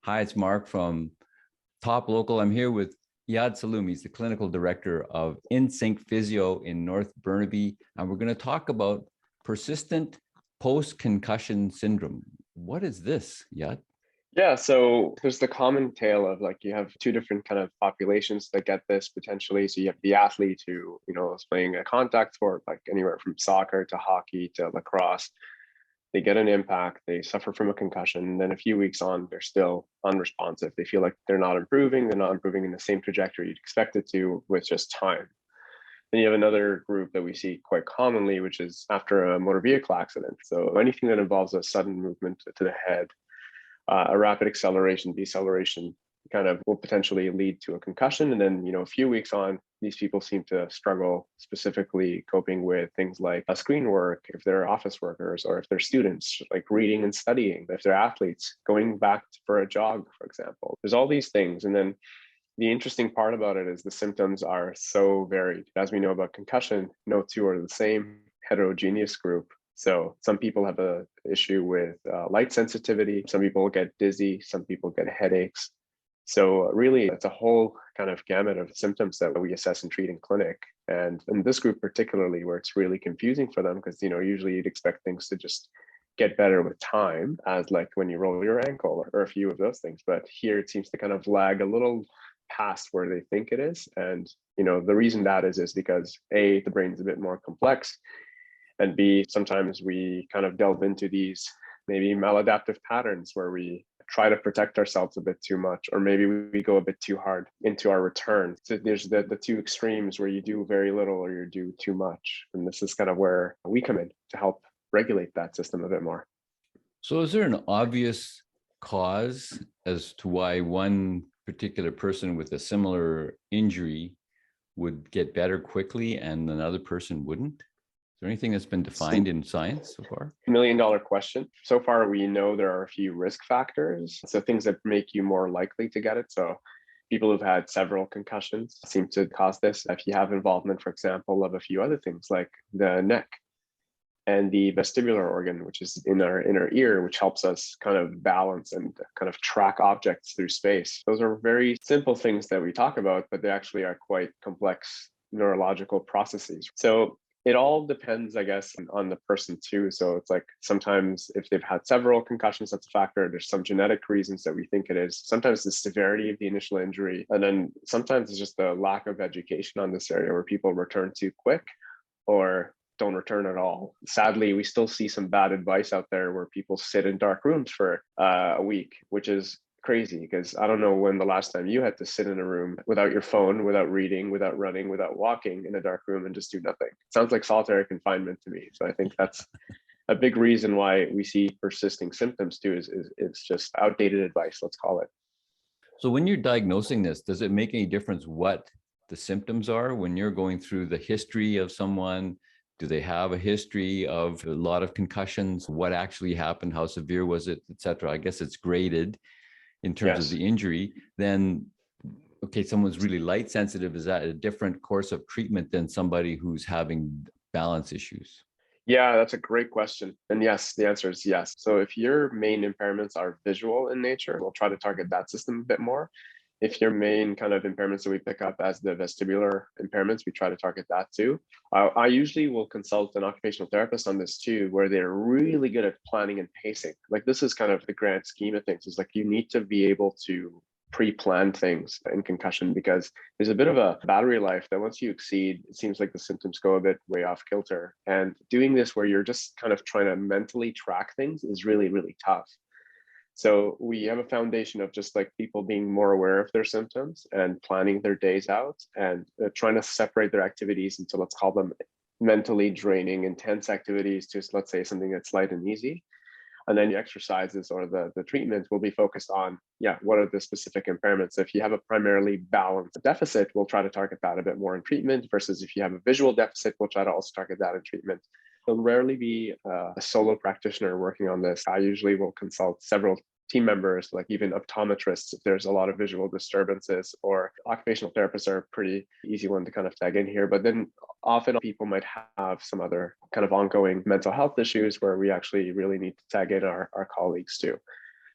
Hi, it's Mark from Top Local. I'm here with Iyad Salloum. He's the clinical director of Insync Physio in North Burnaby, and we're going to talk about persistent post-concussion syndrome. What is this, Iyad? Yeah, so there's the common tale of like you have two different kind of populations that get this potentially. So you have the athlete who, is playing a contact sport, like anywhere from soccer to hockey to lacrosse. They get an impact, they suffer from a concussion, and then a few weeks on, they're still unresponsive. They feel like they're not improving in the same trajectory you'd expect it to with just time. Then you have another group that we see quite commonly, which is after a motor vehicle accident. So anything that involves a sudden movement to the head, a rapid acceleration, deceleration kind of will potentially lead to a concussion. And then, a few weeks on, these people seem to struggle specifically coping with things like screen work, if they're office workers, or if they're students, like reading and studying, if they're athletes, going back for a jog, for example. There's all these things. And then the interesting part about it is the symptoms are so varied. As we know about concussion, no two are the same, heterogeneous group. So some people have a issue with light sensitivity. Some people get dizzy. Some people get headaches. So really, it's a whole kind of gamut of symptoms that we assess and treat in clinic. And in this group particularly, where it's really confusing for them, because usually you'd expect things to just get better with time, as like when you roll your ankle or a few of those things. But here it seems to kind of lag a little past where they think it is. And the reason that is because A, the brain's a bit more complex, and B, sometimes we kind of delve into these maybe maladaptive patterns where we try to protect ourselves a bit too much, or maybe we go a bit too hard into our return. So there's the two extremes where you do very little or you do too much. And this is kind of where we come in to help regulate that system a bit more. So is there an obvious cause as to why one particular person with a similar injury would get better quickly and another person wouldn't? Is there anything that's been defined in science so far? $1 million question. So far, we know there are a few risk factors. So things that make you more likely to get it. So people who've had several concussions seem to cause this. If you have involvement, for example, of a few other things like the neck and the vestibular organ, which is in our inner ear, which helps us kind of balance and kind of track objects through space. Those are very simple things that we talk about, but they actually are quite complex neurological processes. So it all depends, I guess, on the person too. So it's like sometimes if they've had several concussions, that's a factor. There's some genetic reasons that we think it is. Sometimes the severity of the initial injury. And then sometimes it's just the lack of education on this area where people return too quick or don't return at all. Sadly, we still see some bad advice out there where people sit in dark rooms for a week, which is crazy because I don't know when the last time you had to sit in a room without your phone, without reading, without running, without walking in a dark room and just do nothing. It sounds like solitary confinement to me. So I think that's a big reason why we see persisting symptoms too is it's just outdated advice, let's call it. So when you're diagnosing this, does it make any difference what the symptoms are when you're going through the history of someone? Do they have a history of a lot of concussions? What actually happened? How severe was it, et cetera? I guess it's graded in terms of Yes. the injury. Then, okay, someone's really light sensitive. Is that a different course of treatment than somebody who's having balance issues? Yeah, that's a great question. And yes, the answer is yes. So if your main impairments are visual in nature, we'll try to target that system a bit more. If your main kind of impairments that we pick up as the vestibular impairments, we try to target that too. I usually will consult an occupational therapist on this too, where they're really good at planning and pacing. Like this is kind of the grand scheme of things. Is like you need to be able to pre-plan things in concussion because there's a bit of a battery life that once you exceed, it seems like the symptoms go a bit way off kilter. And doing this where you're just kind of trying to mentally track things is really, really tough. So we have a foundation of just like people being more aware of their symptoms and planning their days out and trying to separate their activities into, let's call them mentally draining, intense activities to, let's say, something that's light and easy. And then the exercises or the treatment will be focused on, what are the specific impairments? If you have a primarily balanced deficit, we'll try to target that a bit more in treatment versus if you have a visual deficit, we'll try to also target that in treatment. There'll rarely be a solo practitioner working on this. I usually will consult several team members, like even optometrists, if there's a lot of visual disturbances, or occupational therapists are a pretty easy one to kind of tag in here. But then often people might have some other kind of ongoing mental health issues where we actually really need to tag in our colleagues too.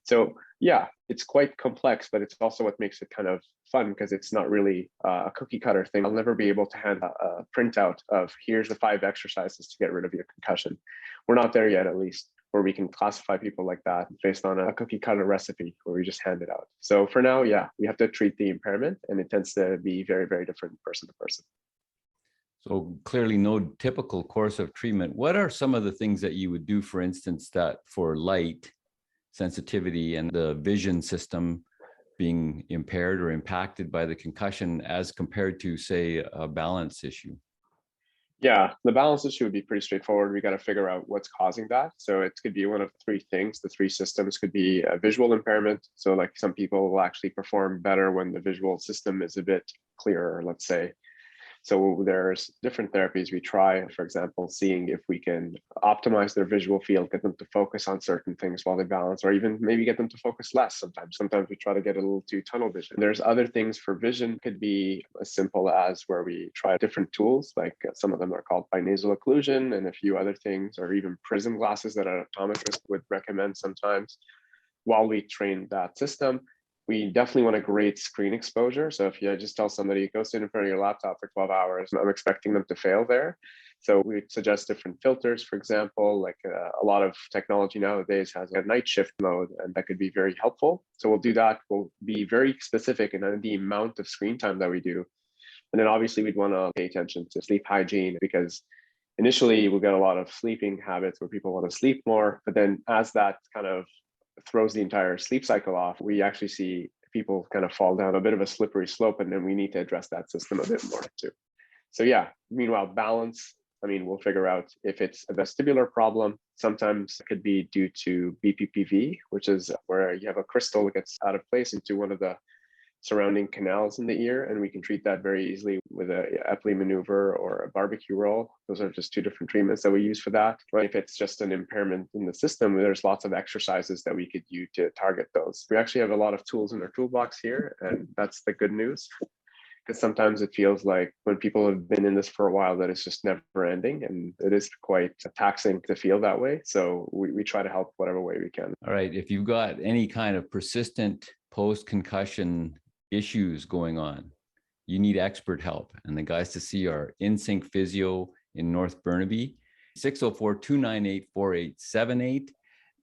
So yeah, it's quite complex, but it's also what makes it kind of fun because it's not really a cookie cutter thing. I'll never be able to hand a printout of here's the 5 exercises to get rid of your concussion. We're not there yet, at least, where we can classify people like that based on a cookie cutter recipe where we just hand it out. So for now, yeah, we have to treat the impairment, and it tends to be very, very different person to person. So clearly no typical course of treatment. What are some of the things that you would do, for instance, that for light sensitivity and the vision system being impaired or impacted by the concussion as compared to, say, a balance issue? Yeah, the balance issue would be pretty straightforward. We got to figure out what's causing that. So it could be one of 3 things. The 3 systems could be a visual impairment. So like some people will actually perform better when the visual system is a bit clearer, let's say. So there's different therapies we try, for example, seeing if we can optimize their visual field, get them to focus on certain things while they balance, or even maybe get them to focus less sometimes. Sometimes we try to get a little too tunnel vision. There's other things for vision, could be as simple as where we try different tools, like some of them are called binasal occlusion and a few other things, or even prism glasses that an optometrist would recommend sometimes while we train that system. We definitely want a great screen exposure. So if you just tell somebody, go sit in front of your laptop for 12 hours, I'm expecting them to fail there. So we suggest different filters, for example, like a lot of technology nowadays has a night shift mode, and that could be very helpful. So we'll do that. We'll be very specific in the amount of screen time that we do. And then obviously we'd want to pay attention to sleep hygiene, because initially we'll get a lot of sleeping habits where people want to sleep more. But then as that kind of throws the entire sleep cycle off, we actually see people kind of fall down a bit of a slippery slope, and then we need to address that system a bit more too. So yeah, meanwhile, balance, I mean, we'll figure out if it's a vestibular problem. Sometimes it could be due to BPPV, which is where you have a crystal that gets out of place into one of the surrounding canals in the ear, and we can treat that very easily with a Epley maneuver or a barbecue roll. Those are just 2 different treatments that we use for that. But if it's just an impairment in the system, there's lots of exercises that we could use to target those. We actually have a lot of tools in our toolbox here, and that's the good news. Because sometimes it feels like when people have been in this for a while that it's just never ending, and it is quite taxing to feel that way. So we try to help whatever way we can. All right. If you've got any kind of persistent post-concussion issues going on, you need expert help. And the guys to see are Insync Physio in North Burnaby, 604-298-4878.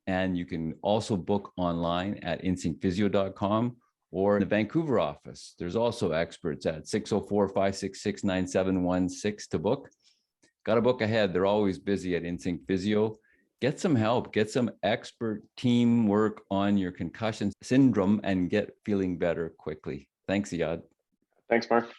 And you can also book online at insyncphysio.com, or in the Vancouver office. There's also experts at 604-566-9716 to book. Got to book ahead. They're always busy at Insync Physio. Get some help, get some expert teamwork on your concussion syndrome, and get feeling better quickly. Thanks, Iyad. Thanks, Mark.